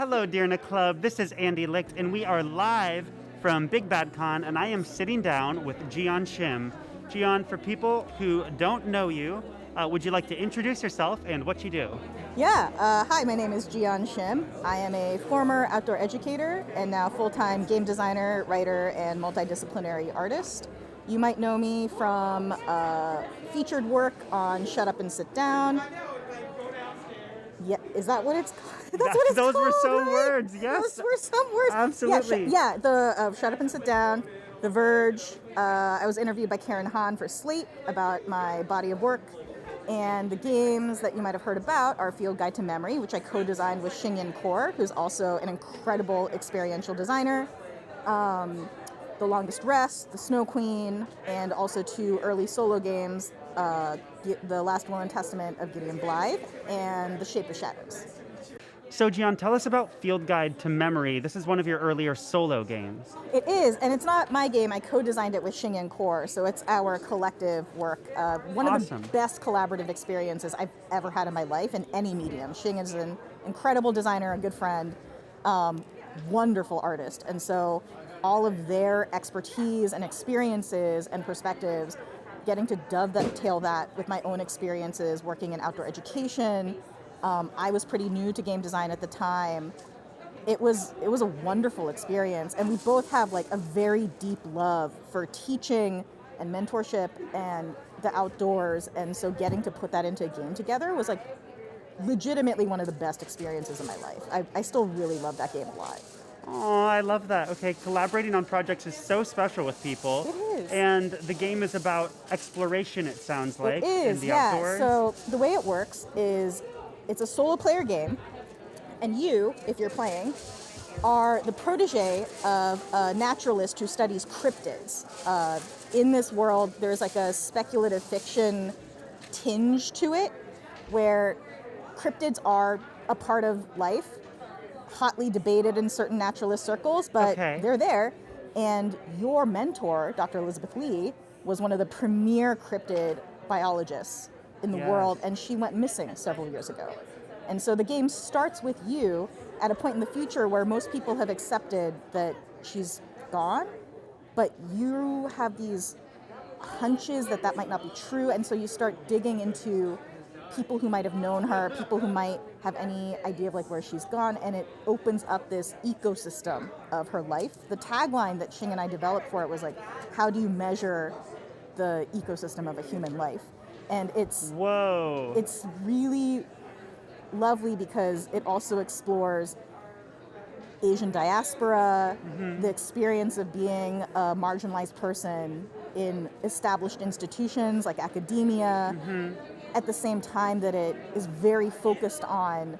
Hello, Deerna Club. This is Andy Licht, and we are live from Big Bad Con, and I am sitting down with Jeeyon Shim. Jeeyon, for people who don't know you, would you like to introduce yourself and what you do? Yeah, hi, my name is Jeeyon Shim. I am a former outdoor educator and now full-time game designer, writer, and multidisciplinary artist. You might know me from featured work on Shut Up and Sit Down. Yeah, is that what it's called? That's what it's Those called, were some right? words, yes. Those were some words. Absolutely. Yeah, the Shut Up and Sit Down, The Verge. I was interviewed by Karen Hahn for Slate about my body of work. And the games that you might have heard about are Field Guide to Memory, which I co-designed with Jeeyon Shim, who's also an incredible experiential designer. The Longest Rest, The Snow Queen, and also two early solo games, The Last Will and Testament of Gideon Blythe and The Shape of Shadows. So, Jeeyon, tell us about Field Guide to Memory. This is one of your earlier solo games. It is, and it's not my game. I co-designed it with Jeeyon Shim, so it's our collective work. One Awesome. of the best collaborative experiences I've ever had in my life in any medium. Jeeyon is an incredible designer, a good friend, wonderful artist, and so all of their expertise and experiences and perspectives, getting to dovetail that with my own experiences working in outdoor education. I was pretty new to game design at the time. It was a wonderful experience, and we both have like a very deep love for teaching and mentorship and the outdoors, and so getting to put that into a game together was like legitimately one of the best experiences of my life. I still really love that game a lot. Oh, I love that. Okay, collaborating on projects is so special with people. It is. And the game is about exploration, it sounds like, It is, in the yeah. outdoors. So the way it works is it's a solo player game, and you, if you're playing, are the protege of a naturalist who studies cryptids. In this world, there's like a speculative fiction tinge to it, where cryptids are a part of life, hotly debated in certain naturalist circles, but they're there. And your mentor, Dr. Elizabeth Lee, was one of the premier cryptid biologists in the world, and she went missing several years ago. And so the game starts with you at a point in the future where most people have accepted that she's gone, but you have these hunches that that might not be true, and so you start digging into people who might have known her, people who might have any idea of like where she's gone, and it opens up this ecosystem of her life. The tagline that Xing and I developed for it was like, how do you measure the ecosystem of a human life? And it's really lovely because it also explores Asian diaspora, the experience of being a marginalized person in established institutions like academia, at the same time that it is very focused on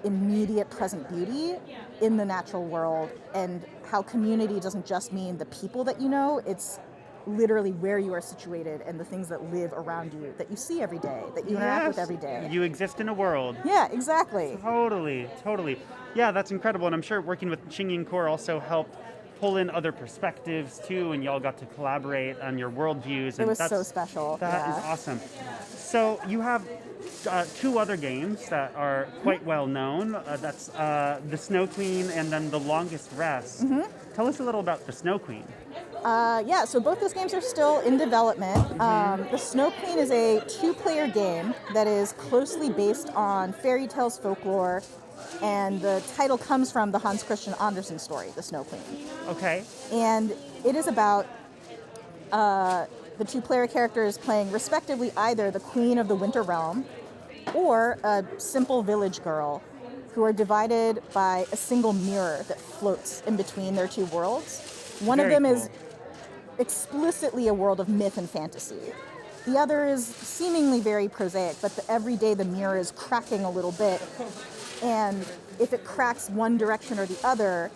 immediate present beauty in the natural world, and how community doesn't just mean the people that you know, it's literally where you are situated and the things that live around you that you see every day, that you interact with every day. You exist in a world. Yeah, exactly. Totally. Yeah, that's incredible. And I'm sure working with Jeeyon Shim also helped pull in other perspectives too, and y'all got to collaborate on your worldviews. And it was so special. That is awesome. So you have two other games that are quite well known. That's The Snow Queen and then The Longest Rest. Tell us a little about The Snow Queen. So both those games are still in development. The Snow Queen is a two-player game that is closely based on fairy tales folklore, and the title comes from the Hans Christian Andersen story, The Snow Queen. Okay. And it is about the two-player characters playing respectively either the Queen of the Winter Realm or a simple village girl who are divided by a single mirror that floats in between their two worlds. One of them is explicitly a world of myth and fantasy. The other is seemingly very prosaic, but every day the mirror is cracking a little bit, and if it cracks one direction or the other,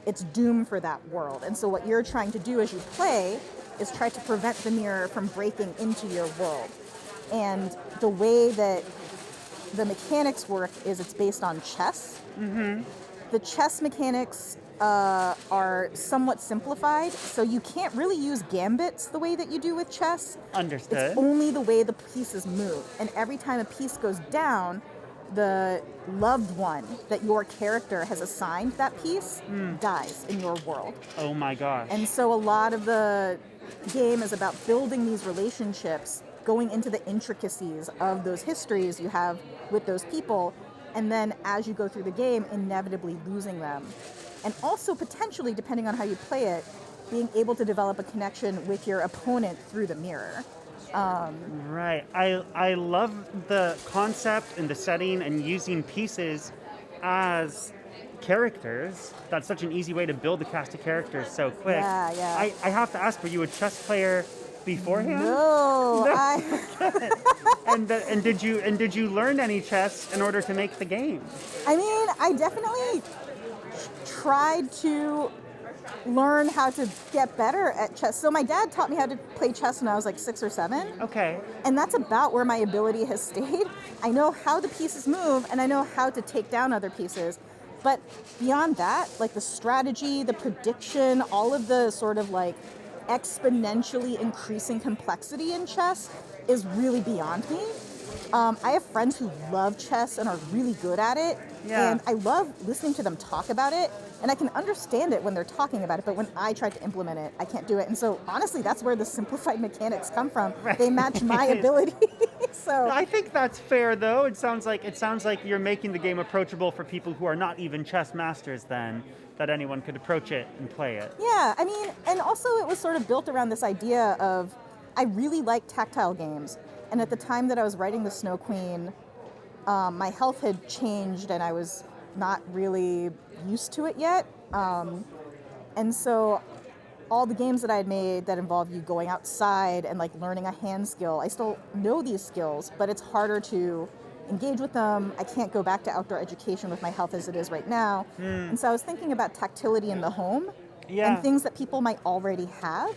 it's doomed for that world. And so what you're trying to do as you play is try to prevent the mirror from breaking into your world. And the way that the mechanics work is it's based on chess. The chess mechanics are somewhat simplified, so you can't really use gambits the way that you do with chess. Understood. It's only the way the pieces move, and every time a piece goes down, the loved one that your character has assigned that piece dies in your world. Oh my gosh. And so a lot of the game is about building these relationships, going into the intricacies of those histories you have with those people, and then as you go through the game, inevitably losing them. And also potentially, depending on how you play it, being able to develop a connection with your opponent through the mirror. Right. I love the concept and the setting and using pieces as characters. That's such an easy way to build a cast of characters so quick. Yeah. I have to ask, were you a chess player beforehand? No, And did you learn any chess in order to make the game? I mean, I definitely tried to learn how to get better at chess. So my dad taught me how to play chess when I was like 6 or 7. Okay. And that's about where my ability has stayed. I know how the pieces move and I know how to take down other pieces. But beyond that, like the strategy, the prediction, all of the sort of like exponentially increasing complexity in chess is really beyond me. I have friends who love chess and are really good at it. Yeah. And I love listening to them talk about it. And I can understand it when they're talking about it, but when I try to implement it, I can't do it. And so honestly, that's where the simplified mechanics come from. Right. They match my ability. So I think that's fair, though. It sounds like you're making the game approachable for people who are not even chess masters. Then that anyone could approach it and play it. yeah, I mean, and also it was sort of built around this idea of I really like tactile games. And at the time that I was writing The Snow Queen, my health had changed and I was not really used to it yet. And so all the games that I had made that involve you going outside and like learning a hand skill, I still know these skills, but it's harder to engage with them. I can't go back to outdoor education with my health as it is right now. And so I was thinking about tactility in the home and things that people might already have.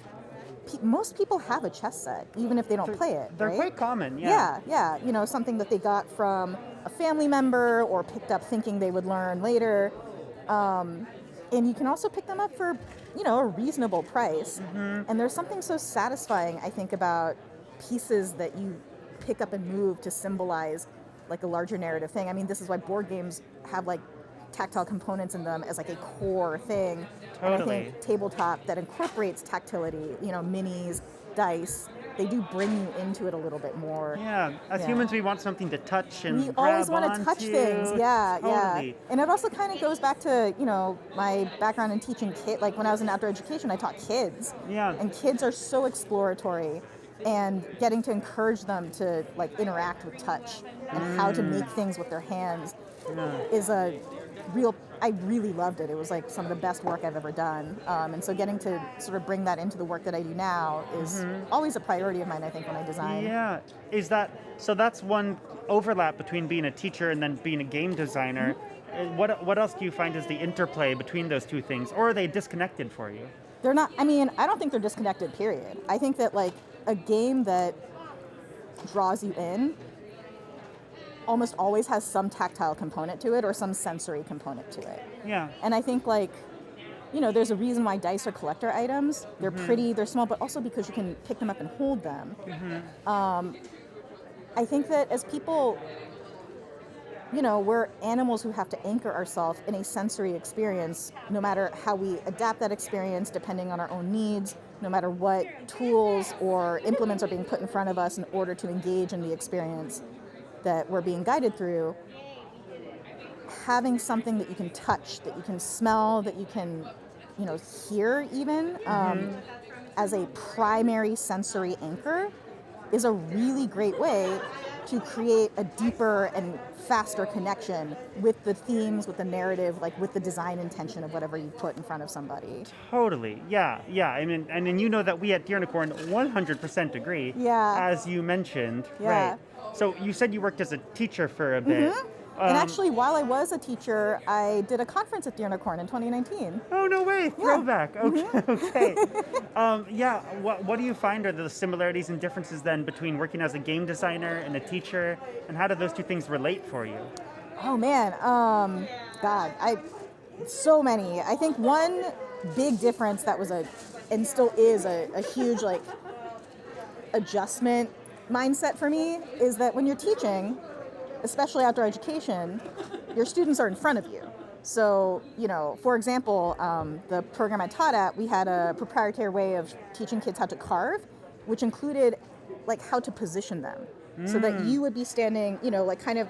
Most people have a chess set, even if they don't play it. They're right? quite common, yeah. Yeah. You know, something that they got from a family member or picked up thinking they would learn later. And you can also pick them up for, you know, a reasonable price. And there's something so satisfying, I think, about pieces that you pick up and move to symbolize like a larger narrative thing. I mean, this is why board games have like tactile components in them as like a core thing. Totally. And I think tabletop that incorporates tactility, you know, minis, dice, they do bring you into it a little bit more. Yeah, as humans, we want something to touch and we grab always want to onto. touch things. Yeah. Totally. And it also kind of goes back to, you know, my background in teaching like when I was in outdoor education, I taught kids. Yeah. And kids are so exploratory, and getting to encourage them to like interact with touch and how to make things with their hands is a real, I really loved it. It was like some of the best work I've ever done. And so getting to sort of bring that into the work that I do now is always a priority of mine, I think, when I design. Yeah. So that's one overlap between being a teacher and then being a game designer. What else do you find is the interplay between those two things? Or are they disconnected for you? They're not, I mean, I don't think they're disconnected, period. I think that like a game that draws you in almost always has some tactile component to it or some sensory component to it. Yeah. And I think like, you know, there's a reason why dice are collector items. They're pretty, they're small, but also because you can pick them up and hold them. I think that as people, you know, we're animals who have to anchor ourselves in a sensory experience, no matter how we adapt that experience, depending on our own needs, no matter what tools or implements are being put in front of us in order to engage in the experience that we're being guided through. Having something that you can touch, that you can smell, that you can, you know, hear even, as a primary sensory anchor is a really great way to create a deeper and faster connection with the themes, with the narrative, like with the design intention of whatever you put in front of somebody. Totally. Yeah. I mean, and you know that we at Deernicorn 100% agree. Yeah. As you mentioned. Yeah. Right. So you said you worked as a teacher for a bit. And actually, while I was a teacher, I did a conference at Deernicorn in 2019. Oh, no way. Throwback. Okay. Yeah. What do you find are the similarities and differences then between working as a game designer and a teacher? And how do those two things relate for you? Oh, man. So many. I think one big difference that was and still is a huge, like, adjustment mindset for me is that when you're teaching, especially outdoor education, your students are in front of you. So, for example, the program I taught at, we had a proprietary way of teaching kids how to carve, which included like how to position them. So that you would be standing, like kind of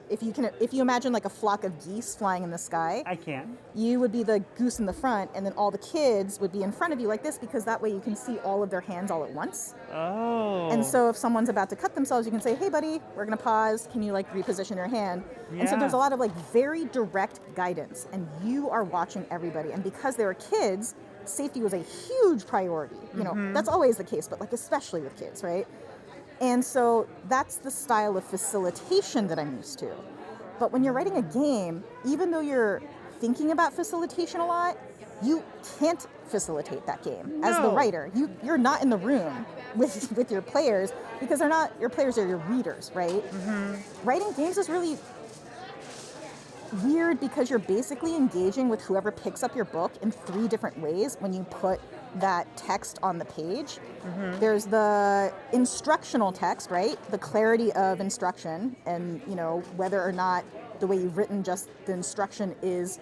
if you imagine like a flock of geese flying in the sky. I can. You would be the goose in the front, and then all the kids would be in front of you like this, because that way you can see all of their hands all at once. Oh. And so if someone's about to cut themselves, you can say, hey buddy, we're gonna pause. Can you like reposition your hand? Yeah. And so there's a lot of like very direct guidance, and you are watching everybody. And because they were kids, safety was a huge priority. That's always the case, but like especially with kids, right? And so that's the style of facilitation that I'm used to. But when you're writing a game, even though you're thinking about facilitation a lot, you can't facilitate that game as the writer. You're not in the room with your players, because they're not your players, are your readers, right? Writing games is really weird because you're basically engaging with whoever picks up your book in 3 different ways when you put that text on the page. There's the instructional text, right? The clarity of instruction, and whether or not the way you've written just the instruction is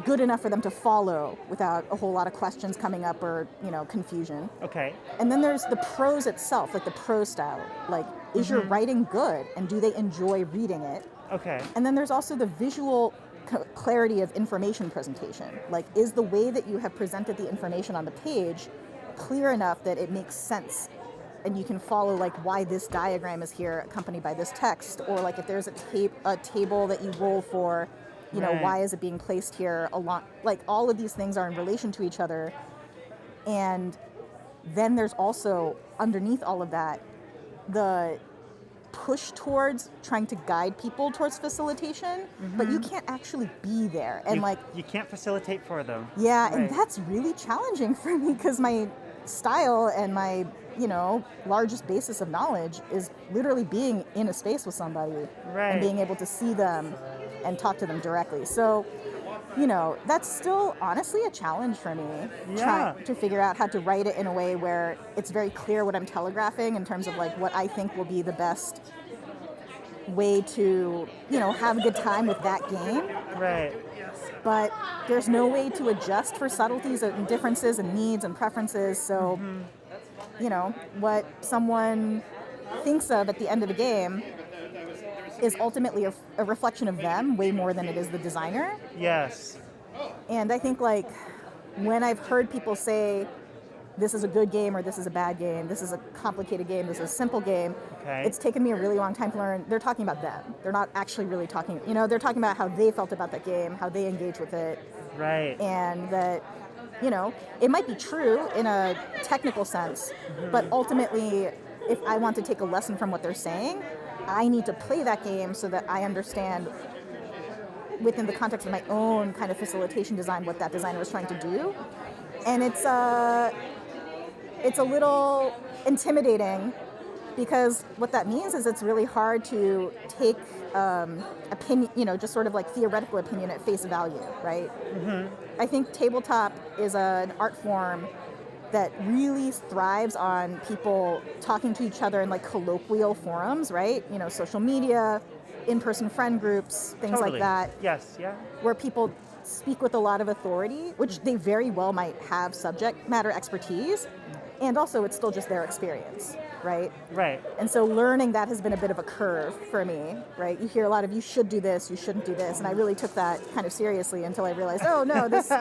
good enough for them to follow without a whole lot of questions coming up or confusion. Okay. And then there's the prose itself, like the prose style. Like, is your writing good, and do they enjoy reading it? Okay. And then there's also the visual clarity of information presentation. Like, is the way that you have presented the information on the page clear enough that it makes sense, and you can follow like why this diagram is here accompanied by this text, or like if there's a table that you roll for, why is it being placed here along, like all of these things are in relation to each other. And then there's also underneath all of that the push towards trying to guide people towards facilitation, but you can't actually be there. And you can't facilitate for them. Yeah, right. And that's really challenging for me, because my style and my, largest basis of knowledge is literally being in a space with somebody and being able to see them and talk to them directly. So, that's still honestly a challenge for me, trying to figure out how to write it in a way where it's very clear what I'm telegraphing in terms of like what I think will be the best way to, have a good time with that game. Right. But there's no way to adjust for subtleties and differences and needs and preferences. So, what someone thinks of at the end of the game is ultimately a reflection of them way more than it is the designer. Yes. And I think like when I've heard people say this is a good game or this is a bad game, this is a complicated game, this is a simple game, it's taken me a really long time to learn they're talking about them. They're not actually really talking, they're talking about how they felt about that game, how they engage with it. Right. And that, it might be true in a technical sense, but ultimately, if I want to take a lesson from what they're saying, I need to play that game so that I understand within the context of my own kind of facilitation design what that designer was trying to do. And it's a little intimidating, because what that means is it's really hard to take opinion, just sort of like theoretical opinion at face value, right? I think tabletop is an art form that really thrives on people talking to each other in like colloquial forums, right? Social media, in-person friend groups, things like that. Yes, yeah. Where people speak with a lot of authority, which they very well might have subject matter expertise, and also it's still just their experience, right? Right. And so learning that has been a bit of a curve for me, right? You hear a lot of, you should do this, you shouldn't do this, and I really took that kind of seriously until I realized, oh no, this...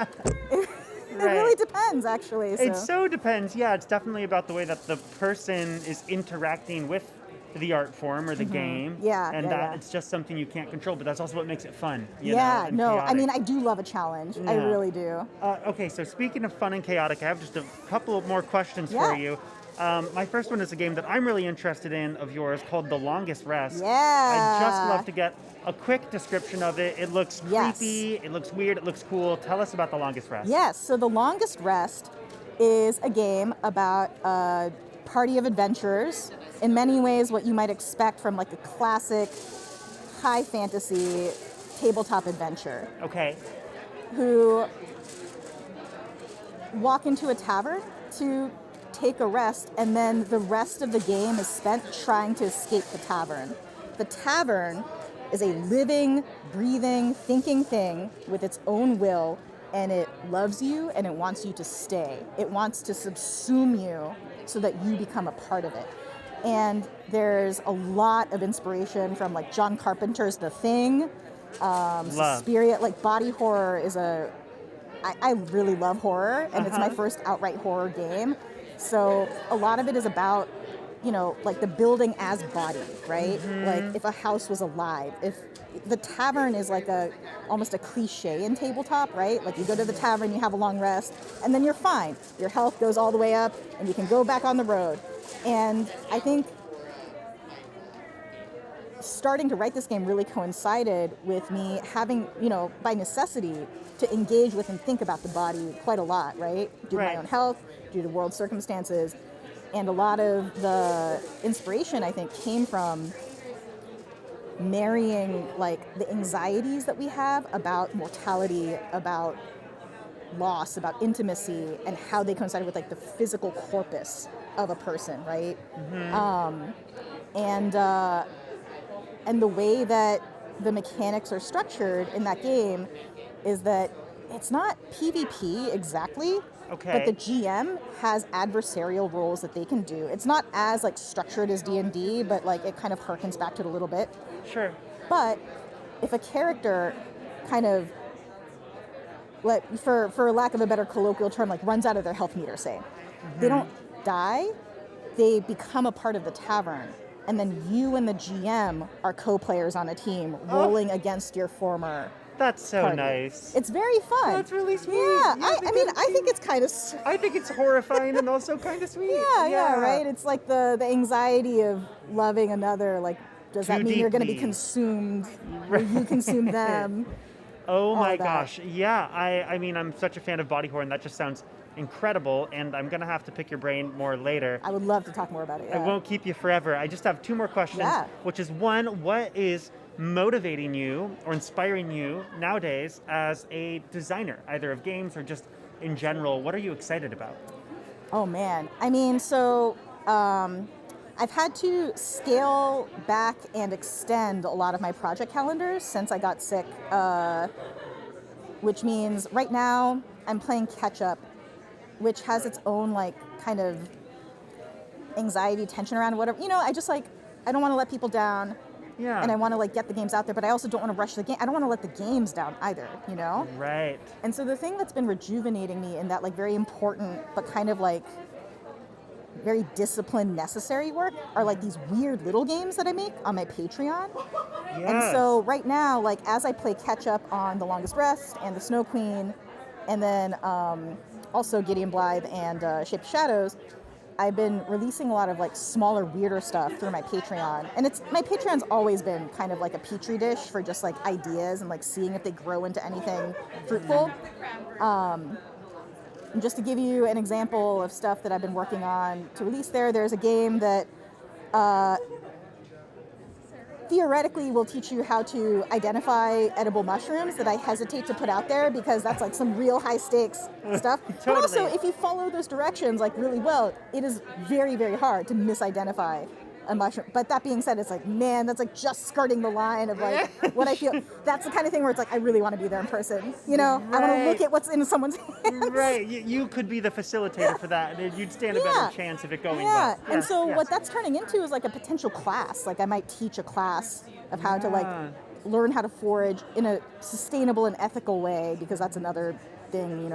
It really depends, actually. So. It so depends. Yeah, it's definitely about the way that the person is interacting with the art form or the game. Yeah, and yeah. it's just something you can't control, but that's also what makes it fun. And chaotic. I mean, I do love a challenge. Yeah. I really do. Okay, so speaking of fun and chaotic, I have just a couple of more questions for you. My first one is a game that I'm really interested in of yours called The Longest Rest. Yeah. I'd just love to get a quick description of it. It looks creepy, it looks weird, it looks cool. Tell us about The Longest Rest. Yes, so The Longest Rest is a game about a party of adventurers. In many ways, what you might expect from like a classic high fantasy tabletop adventure. Okay. Who walk into a tavern to take a rest, and then the rest of the game is spent trying to escape the tavern. the tavern is a living, breathing, thinking thing with its own will, and it loves you and it wants you to stay. It wants to subsume you so that you become a part of it. And there's a lot of inspiration from like John Carpenter's The Thing, Suspiria. Like body horror is I really love horror, and it's my first outright horror game. So a lot of it is about, like the building as body, right? Like if a house was alive, if the tavern is like almost a cliche in tabletop, right? Like you go to the tavern, you have a long rest, and then you're fine. Your health goes all the way up, and you can go back on the road. And I think starting to write this game really coincided with me having, by necessity, to engage with and think about the body quite a lot, right? Due to my own health, due to world circumstances. And a lot of the inspiration, I think, came from marrying like the anxieties that we have about mortality, about loss, about intimacy, and how they coincided with like the physical corpus of a person, right? And the way that the mechanics are structured in that game is that it's not PvP exactly, but the GM has adversarial roles that they can do. It's not as like structured as D&D, but like it kind of harkens back to it a little bit. Sure. But if a character kind of, for lack of a better colloquial term, like runs out of their health meter, say, they don't die, they become a part of the tavern. And then you and the GM are co-players on a team rolling against your former That's so party. nice. It's very fun. That's really sweet. Yeah, I think it's kind of... I think it's horrifying and also kind of sweet. Yeah, right? It's like the anxiety of loving another, like, does that mean you're going to be consumed? Or you consume them? Oh my gosh. Yeah, I mean, I'm such a fan of body horror, and that just sounds incredible, and I'm going to have to pick your brain more later. I would love to talk more about it, yeah. I won't keep you forever. I just have two more questions, which is one, what is motivating you or inspiring you nowadays as a designer, either of games or just in general? What are you excited about? Oh man, I mean, so I've had to scale back and extend a lot of my project calendars since I got sick, which means right now I'm playing catch up, which has its own like kind of anxiety, tension around whatever. I just like, I don't want to let people down. Yeah. And I want to like get the games out there, but I also don't want to rush the game. I don't want to let the games down either, Right. And so the thing that's been rejuvenating me in that like very important but kind of like very disciplined, necessary work are like these weird little games that I make on my Patreon. Yes. And so right now, like as I play catch up on The Longest Rest and The Snow Queen, and then also Gideon Blythe and Shape of Shadows, I've been releasing a lot of like smaller, weirder stuff through my Patreon. And my Patreon's always been kind of like a petri dish for just like ideas and like seeing if they grow into anything fruitful. And just to give you an example of stuff that I've been working on to release there's a game that theoretically will teach you how to identify edible mushrooms that I hesitate to put out there because that's like some real high stakes stuff. Totally. But also, if you follow those directions like really well, it is very, very hard to misidentify a mushroom. But that being said, it's like, man, that's like just skirting the line of like what I feel. That's the kind of thing where it's like, I really want to be there in person. Right. I want to look at what's in someone's hands. Right. You could be the facilitator for that. And you'd stand a better chance of it going well. Yeah. And so what that's turning into is like a potential class. Like I might teach a class of how to like learn how to forage in a sustainable and ethical way, because that's another thing,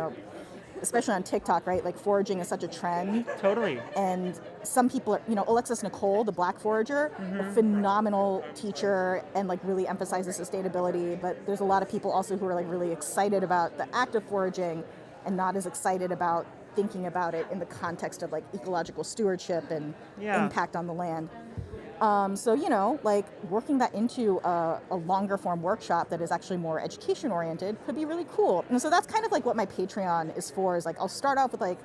especially on TikTok, right? Like foraging is such a trend. Totally. And some people are, Alexis Nicole, the Black Forager, a phenomenal teacher and like really emphasizes sustainability. But there's a lot of people also who are like really excited about the act of foraging and not as excited about thinking about it in the context of like ecological stewardship and impact on the land. So, like working that into a longer form workshop that is actually more education oriented could be really cool. And so that's kind of like what my Patreon is for, is like I'll start off with like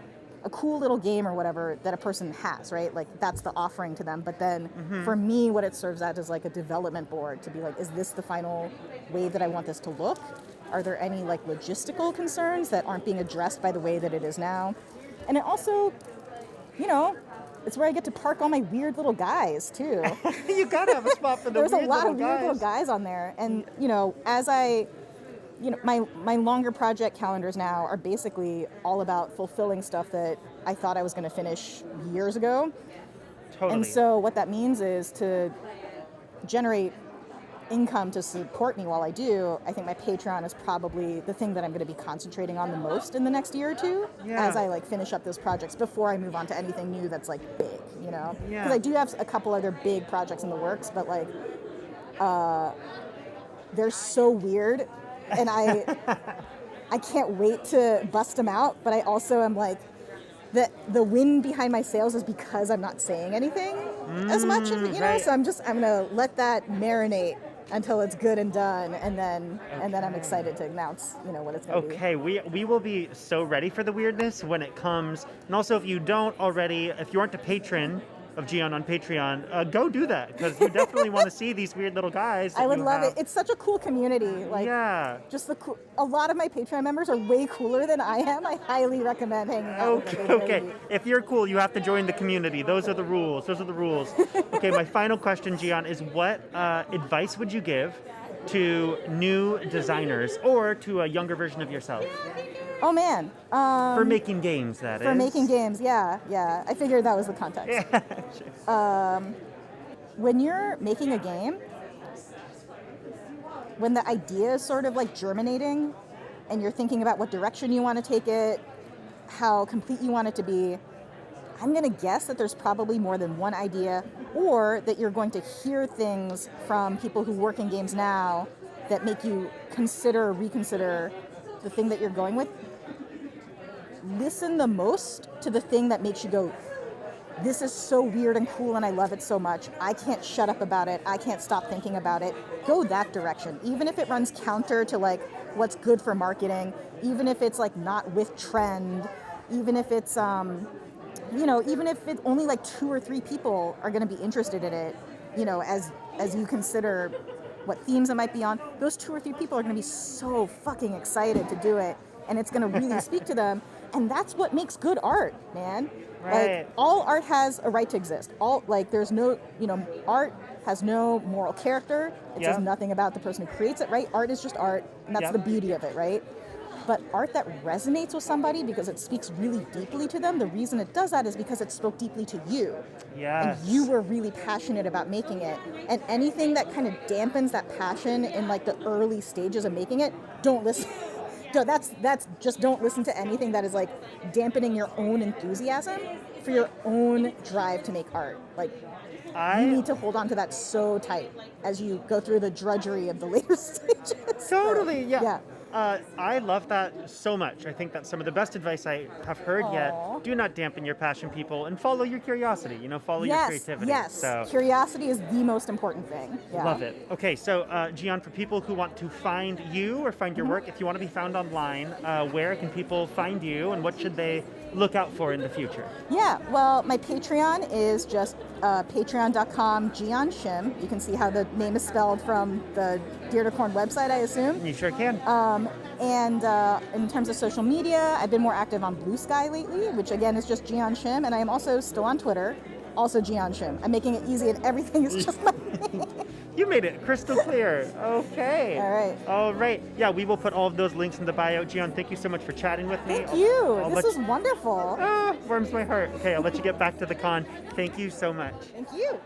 a cool little game or whatever that a person has, right? Like that's the offering to them. But then for me, what it serves as is like a development board to be like, is this the final way that I want this to look? Are there any like logistical concerns that aren't being addressed by the way that it is now? And it also, it's where I get to park all my weird little guys too. You gotta have a spot for the There's weird a lot little of weird guys. little guys on there, and as my longer project calendars now are basically all about fulfilling stuff that I thought I was going to finish years ago. Totally. And so what that means is to generate income to support me while I do. I think my Patreon is probably the thing that I'm going to be concentrating on the most in the next year or two, as I finish up those projects before I move on to anything new that's big, Yeah. Because I do have a couple other big projects in the works, but they're so weird, and I can't wait to bust them out. But I also am the wind behind my sails is because I'm not saying anything as much, and right. so I'm gonna let that marinate until it's good and done, and then I'm excited to announce what it's gonna be. Okay, we will be so ready for the weirdness when it comes. And also, if you aren't a patron of Jeeyon on Patreon, go do that, because you definitely want to see these weird little guys. I would love it. It's such a cool community. Just a lot of my Patreon members are way cooler than I am. I highly recommend hanging out with them. Okay. If you're cool, you have to join the community. Those are the rules. Okay, my final question, Jeeyon, is what advice would you give to new designers or to a younger version of yourself? Oh man. For making games, that is. For making games, yeah. I figured that was the context. Yeah. When you're making a game, when the idea is sort of germinating and you're thinking about what direction you want to take it, how complete you want it to be, I'm going to guess that there's probably more than one idea, or that you're going to hear things from people who work in games now that make you reconsider the thing that you're going with. Listen the most to the thing that makes you go, this is so weird and cool and I love it so much. I can't shut up about it. I can't stop thinking about it. Go that direction. Even if it runs counter to what's good for marketing, even if it's not with trend, even if it's even if it only 2 or 3 people are going to be interested in it, as you consider what themes it might be on, those 2 or 3 people are going to be so fucking excited to do it, and it's going to really speak to them. And that's what makes good art, man. Right. All art has a right to exist. There's no, art has no moral character. It says nothing about the person who creates it, right? Art is just art, and that's the beauty of it, right? But art that resonates with somebody because it speaks really deeply to them, the reason it does that is because it spoke deeply to you. Yes. And you were really passionate about making it. And anything that kind of dampens that passion in the early stages of making it, don't listen. That's just don't listen to anything that is dampening your own enthusiasm for your own drive to make art. You need to hold on to that so tight as you go through the drudgery of the later stages. Totally, yeah. I love that so much. I think that's some of the best advice I have heard yet. Do not dampen your passion, people, and follow your curiosity. Follow your creativity. Yes, so. Curiosity is the most important thing. Yeah. Love it. Okay, so Jeeyon, for people who want to find you or find your work, if you want to be found online, where can people find you, and what should they look out for in the future? Yeah, well, my Patreon is just patreon.com Jeeyon Shim. You can see how the name is spelled from the Deernicorn website, I assume. You sure can. And in terms of social media, I've been more active on Blue Sky lately, which again is just Jeeyon Shim, and I am also still on Twitter, also Jeeyon Shim. I'm making it easy, and everything is just my name. You made it crystal clear. Okay. All right. Yeah, we will put all of those links in the bio. Jeeyon, thank you so much for chatting with me. Thank you. This is wonderful. Warms my heart. Okay, I'll let you get back to the con. Thank you so much. Thank you.